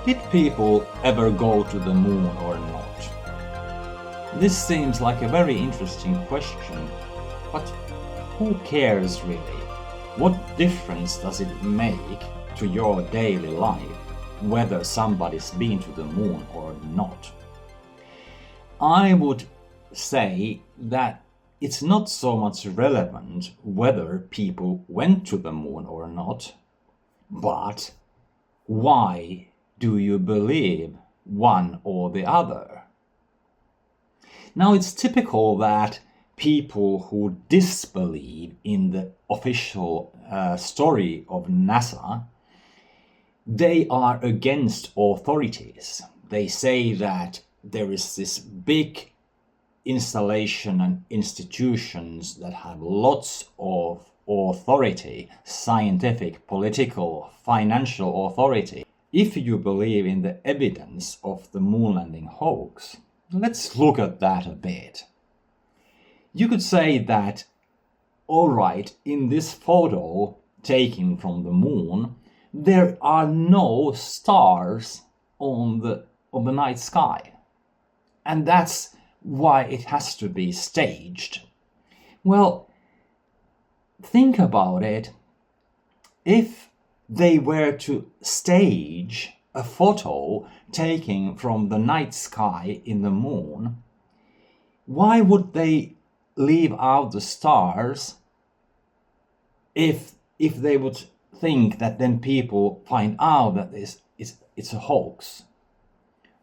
Did people ever go to the moon or not? This seems like a very interesting question, but who cares really? What difference does it make to your daily life whether somebody's been to the moon or not? I would say that it's not so much relevant whether people went to the moon or not, but why do you believe one or the other? Now, it's typical that people who disbelieve in the official story of NASA, they are against authorities. They say that there is this big installation and institutions that have lots of authority, scientific, political, financial authority. If you believe in the evidence of the moon landing hoax, let's look at that a bit. You could say that, all right, in this photo taken from the moon, there are no stars on the night sky. And that's why it has to be staged. Well, think about it. If they were to stage a photo taken from the night sky in the moon, why would they leave out the stars if they would think that then people find out that it's a hoax?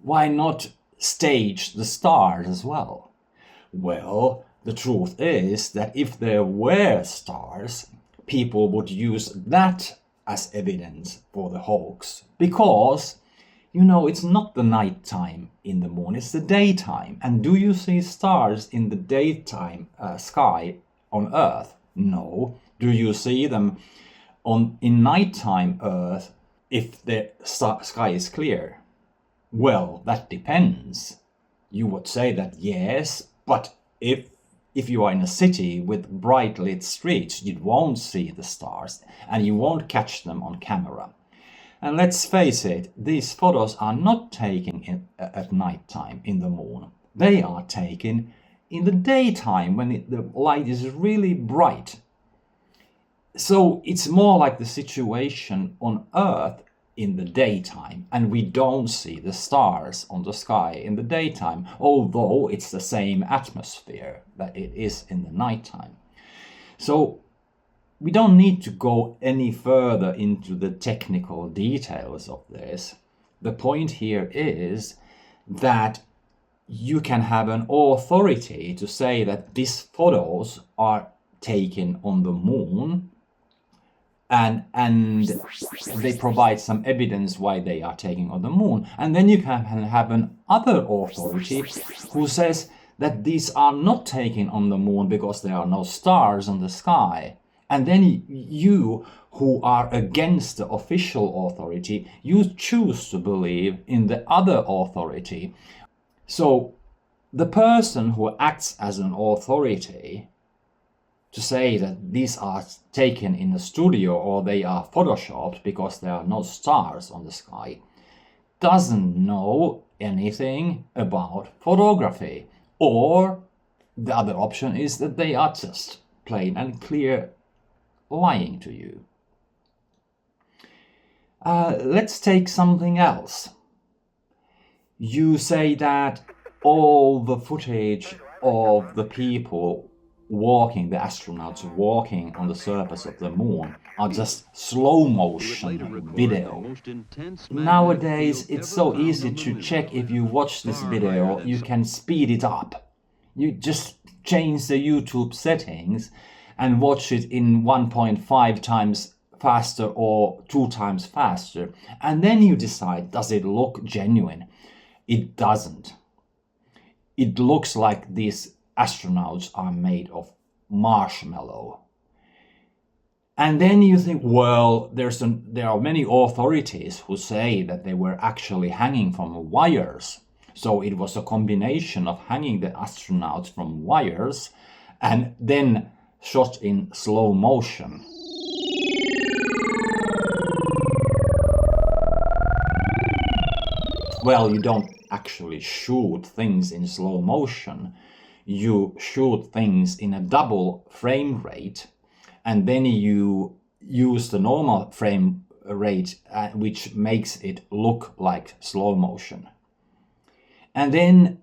Why not stage the stars as well? Well, the truth is that if there were stars, people would use that as evidence for the hoax, because it's not the night time in the moon, it's the daytime. And do you see stars in the daytime sky on Earth? No. Do you see them in nighttime Earth if the sky is clear? Well, that depends. You would say that yes, but if you are in a city with bright lit streets, you won't see the stars and you won't catch them on camera. And let's face it, these photos are not taken at night time in the moon. They are taken in the daytime when the light is really bright. So it's more like the situation on Earth in the daytime, and we don't see the stars on the sky in the daytime, although it's the same atmosphere that it is in the nighttime. So we don't need to go any further into the technical details of this. The point here is that you can have an authority to say that these photos are taken on the moon, and they provide some evidence why they are taken on the moon. And then you can have another authority who says that these are not taken on the moon because there are no stars on the sky. And then you, who are against the official authority, you choose to believe in the other authority. So the person who acts as an authority to say that these are taken in a studio or they are photoshopped because there are no stars on the sky doesn't know anything about photography. Or the other option is that they are just plain and clear lying to you. Let's take something else. You say that all the footage of the people walking, the astronauts walking on the surface of the moon, are just slow motion video. Nowadays it's so easy to check if you watch this video, you can speed it up. You just change the YouTube settings and watch it in 1.5 times faster or 2 times faster, and then you decide, does it look genuine? It doesn't. It looks like these astronauts are made of marshmallow. And then you think, well, there are many authorities who say that they were actually hanging from wires. So it was a combination of hanging the astronauts from wires and then shot in slow motion. well, you don't actually shoot things in slow motion. You shoot things in a double frame rate, and then you use the normal frame rate, which makes it look like slow motion. And then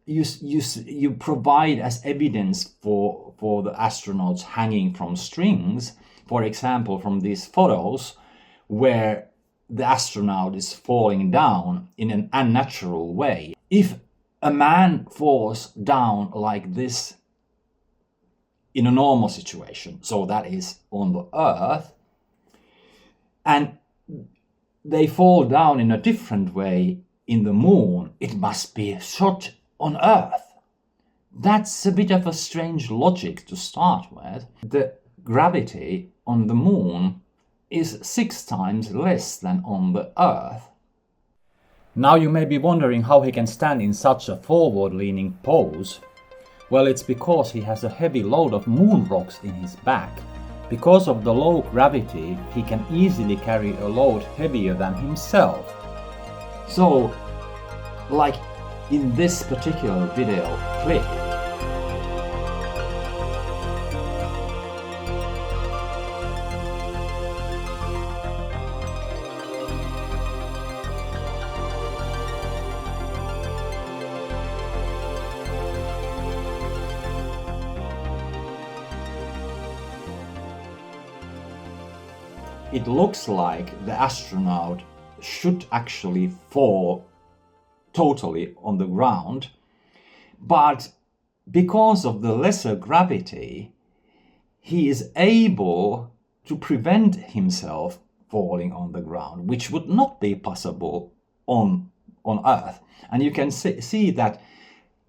you provide as evidence for the astronauts hanging from strings, for example, from these photos where the astronaut is falling down in an unnatural way. If a man falls down like this in a normal situation, so that is on the Earth, and they fall down in a different way in the Moon, it must be shot on Earth. That's a bit of a strange logic to start with. The gravity on the Moon is 6 times less than on the Earth. Now you may be wondering how he can stand in such a forward-leaning pose. Well, it's because he has a heavy load of moon rocks in his back. Because of the low gravity, he can easily carry a load heavier than himself. So, like in this particular video clip, it looks like the astronaut should actually fall totally on the ground, but because of the lesser gravity, he is able to prevent himself falling on the ground, which would not be possible on Earth. And you can see that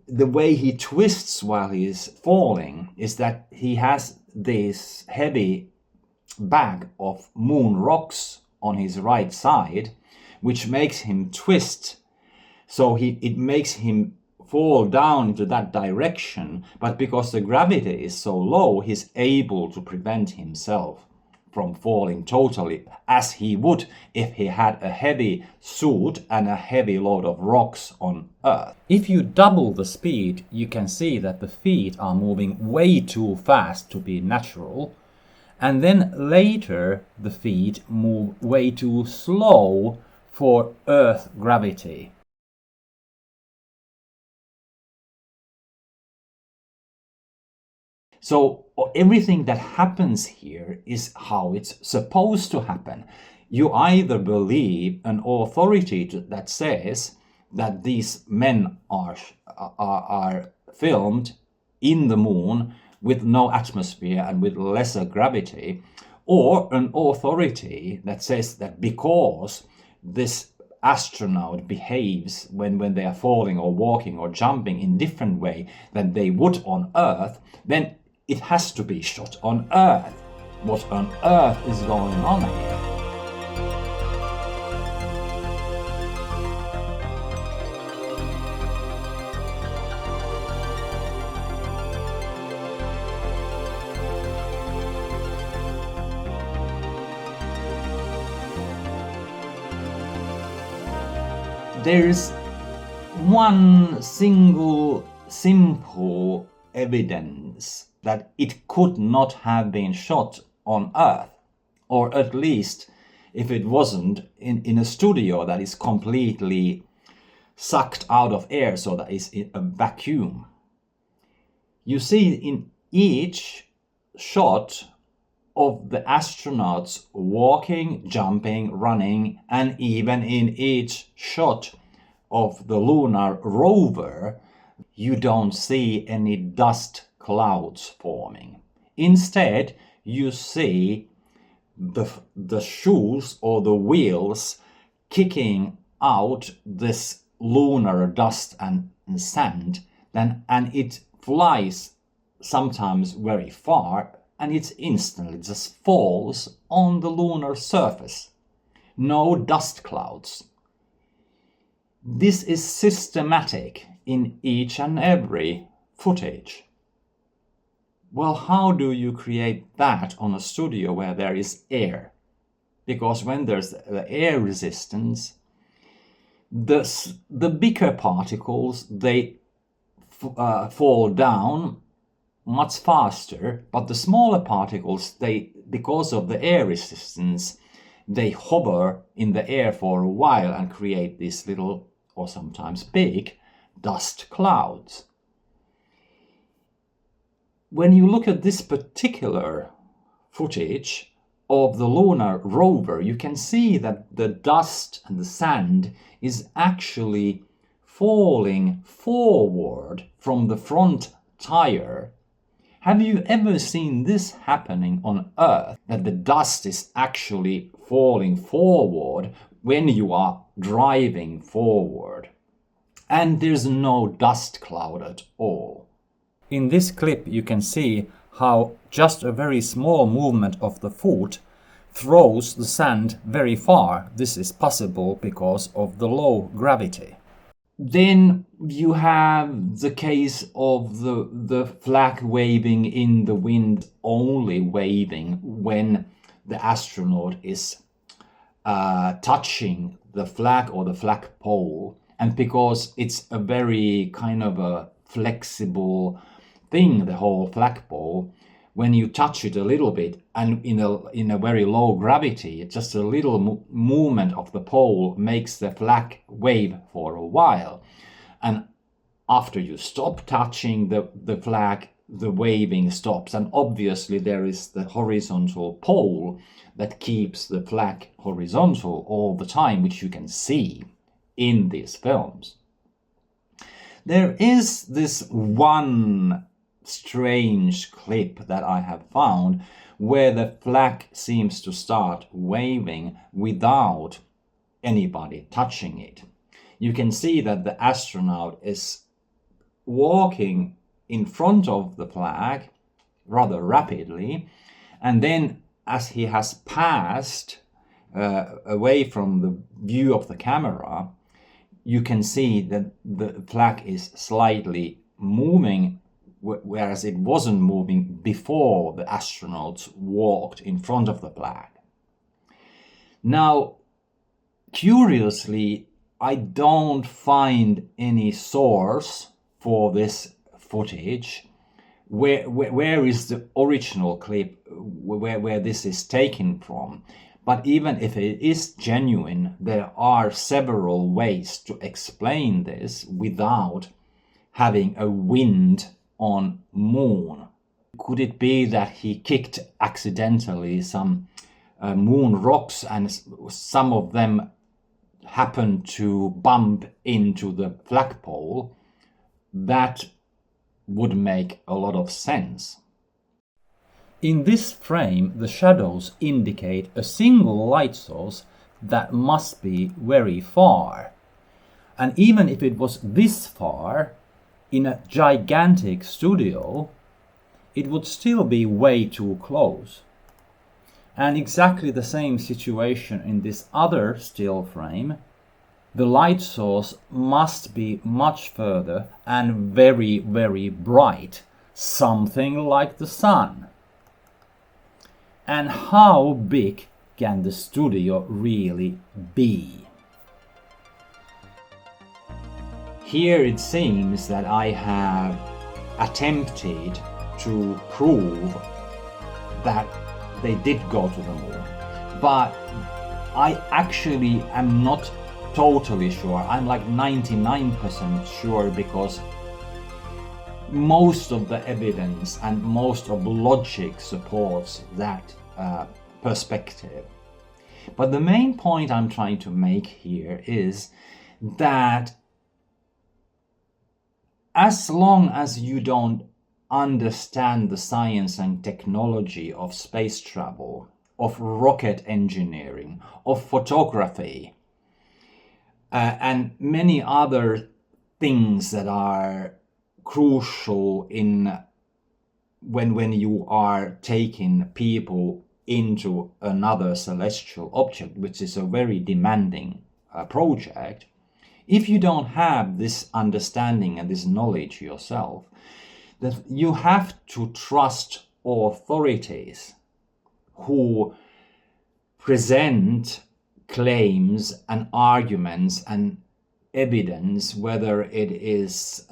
the way he twists while he is falling is that he has this heavy bag of moon rocks on his right side, which makes him twist. So it makes him fall down into that direction, but because the gravity is so low, he's able to prevent himself from falling totally, as he would if he had a heavy suit and a heavy load of rocks on Earth. If you double the speed, you can see that the feet are moving way too fast to be natural, and then later the feet move way too slow for Earth gravity. So everything that happens here is how it's supposed to happen. You either believe an authority that says that these men are filmed in the moon with no atmosphere and with lesser gravity, or an authority that says that because this astronaut behaves when they are falling or walking or jumping in different way than they would on Earth, then it has to be shot on Earth. What on earth is going on here? There's one single simple evidence that it could not have been shot on Earth, or at least if it wasn't in a studio that is completely sucked out of air, so that is a vacuum. You see, in each shot of the astronauts walking, jumping, running, and even in each shot of the lunar rover, you don't see any dust clouds forming. Instead, you see the shoes or the wheels kicking out this lunar dust and sand, and it flies sometimes very far, and it instantly just falls on the lunar surface. No dust clouds. This is systematic in each and every footage. Well, how do you create that on a studio where there is air? Because when there's the air resistance, The bigger particles, they fall down much faster, but the smaller particles, they, because of the air resistance, they hover in the air for a while and create these little, or sometimes big, dust clouds. When you look at this particular footage of the lunar rover, you can see that the dust and the sand is actually falling forward from the front tire. Have you ever seen this happening on Earth, that the dust is actually falling forward when you are driving forward? And there's no dust cloud at all. In this clip you can see how just a very small movement of the foot throws the sand very far. This is possible because of the low gravity. Then you have the case of the flag waving in the wind, only waving when the astronaut is touching the flag or the flagpole. And because it's a very kind of a flexible thing, the whole flagpole, when you touch it a little bit and in a very low gravity, just a little movement of the pole makes the flag wave for a while. And after you stop touching the flag, the waving stops. And obviously there is the horizontal pole that keeps the flag horizontal all the time, which you can see in these films. There is this one strange clip that I have found where the flag seems to start waving without anybody touching it. You can see that the astronaut is walking in front of the flag rather rapidly, and then as he has passed away from the view of the camera, you can see that the flag is slightly moving, whereas it wasn't moving before the astronauts walked in front of the flag. Now, curiously, I don't find any source for this footage. Where is the original clip where this is taken from? But even if it is genuine, there are several ways to explain this without having a wind on moon. Could it be that he kicked accidentally some moon rocks and some of them happened to bump into the flagpole? That would make a lot of sense. In this frame, the shadows indicate a single light source that must be very far. And even if it was this far, in a gigantic studio, it would still be way too close. And exactly the same situation in this other still frame. The light source must be much further and very, very bright, something like the sun. And how big can the studio really be? Here it seems that I have attempted to prove that they did go to the moon, but I actually am not totally sure. I'm like 99% sure, because most of the evidence and most of logic supports that perspective. But the main point I'm trying to make here is that as long as you don't understand the science and technology of space travel, of rocket engineering, of photography, and many other things that are crucial in when you are taking people into another celestial object, which is a very demanding project. If you don't have this understanding and this knowledge yourself, that you have to trust authorities who present claims and arguments and evidence, whether it is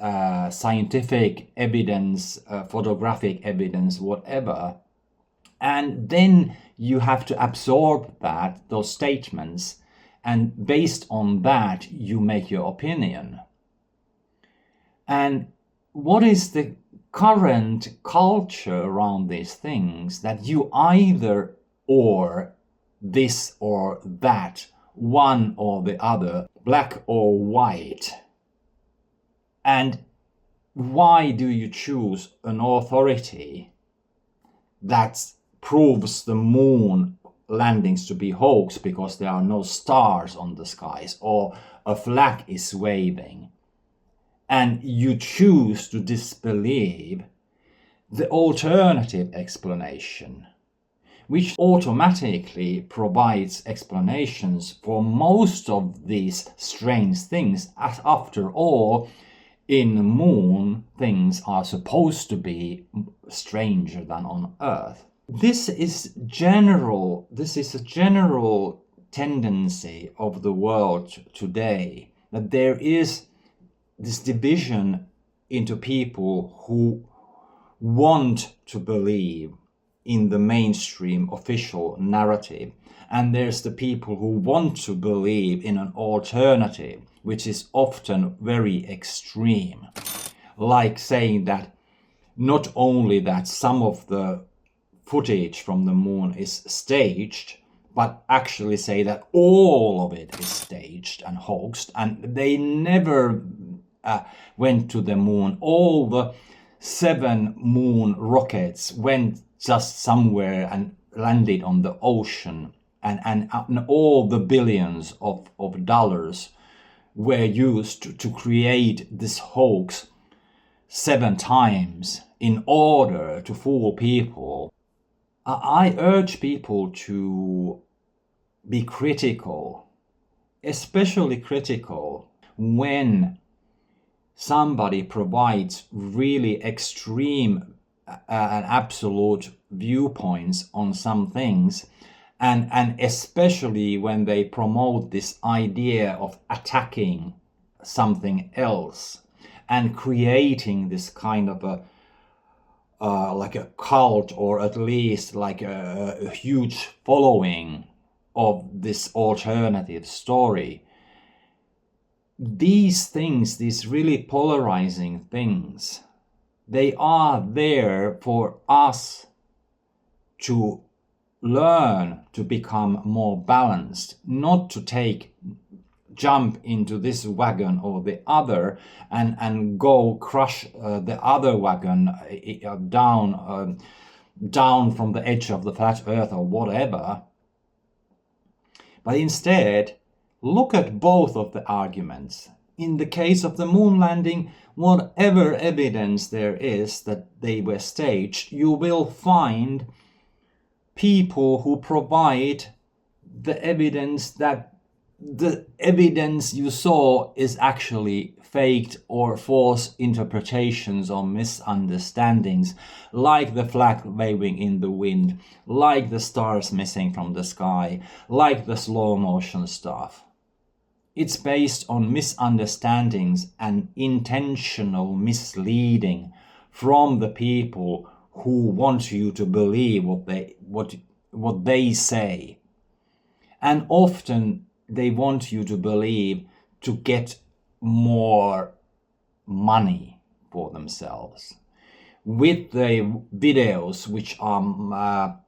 scientific evidence, photographic evidence, whatever. And then you have to absorb those statements, and based on that, you make your opinion. And what is the current culture around these things? That you either or this or that, one or the other, black or white. And why do you choose an authority that proves the moon landings to be hoax because there are no stars on the skies or a flag is waving, and you choose to disbelieve the alternative explanation, which automatically provides explanations for most of these strange things, as after all, in the moon, things are supposed to be stranger than on Earth. This is a general tendency of the world today, that there is this division into people who want to believe in the mainstream official narrative, and there's the people who want to believe in an alternative, which is often very extreme, like saying that not only that some of the footage from the moon is staged, but actually say that all of it is staged and hoaxed, and they never went to the moon. All the 7 moon rockets went just somewhere and landed on the ocean, and all the billions of dollars were used to create this hoax 7 times in order to fool people. I urge people to be critical, especially critical when somebody provides really extreme and absolute viewpoints on some things, and especially when they promote this idea of attacking something else and creating this kind of a like a cult, or at least like a huge following of this alternative story. These things, these really polarizing things, they are there for us to learn to become more balanced, not to jump into this wagon or the other and go crush the other wagon down from the edge of the flat earth or whatever. But instead, look at both of the arguments. In the case of the moon landing, whatever evidence there is that they were staged, you will find people who provide the evidence that the evidence you saw is actually faked or false interpretations or misunderstandings, like the flag waving in the wind, like the stars missing from the sky, like the slow motion stuff. It's based on misunderstandings and intentional misleading from the people who want you to believe what they say. And often they want you to believe to get more money for themselves. With the videos which are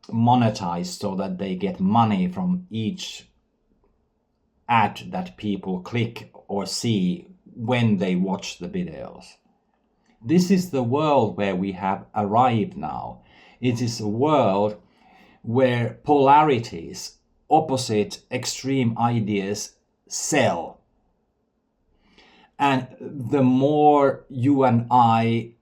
monetized so that they get money from each ad that people click or see when they watch the videos. This is the world where we have arrived now. It is a world where polarities, opposite extreme ideas, sell. And the more you and I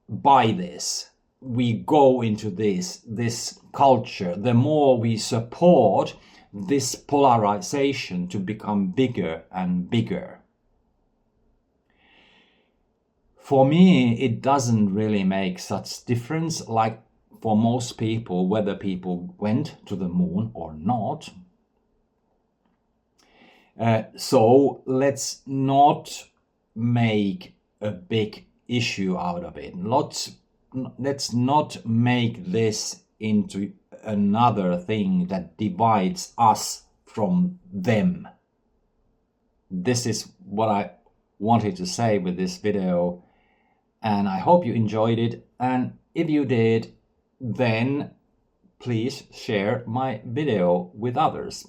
buy this, we go into this culture, the more we support this polarization to become bigger and bigger. For me, it doesn't really make such difference, like for most people, whether people went to the moon or not. So let's not make a big issue out of it. Let's not make this into another thing that divides us from them. This is what I wanted to say with this video, and I hope you enjoyed it. And if you did, then please share my video with others,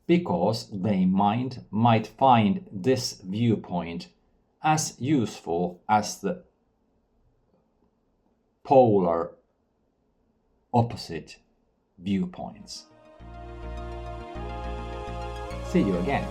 because they might find this viewpoint as useful as the polar opposite viewpoints. See you again.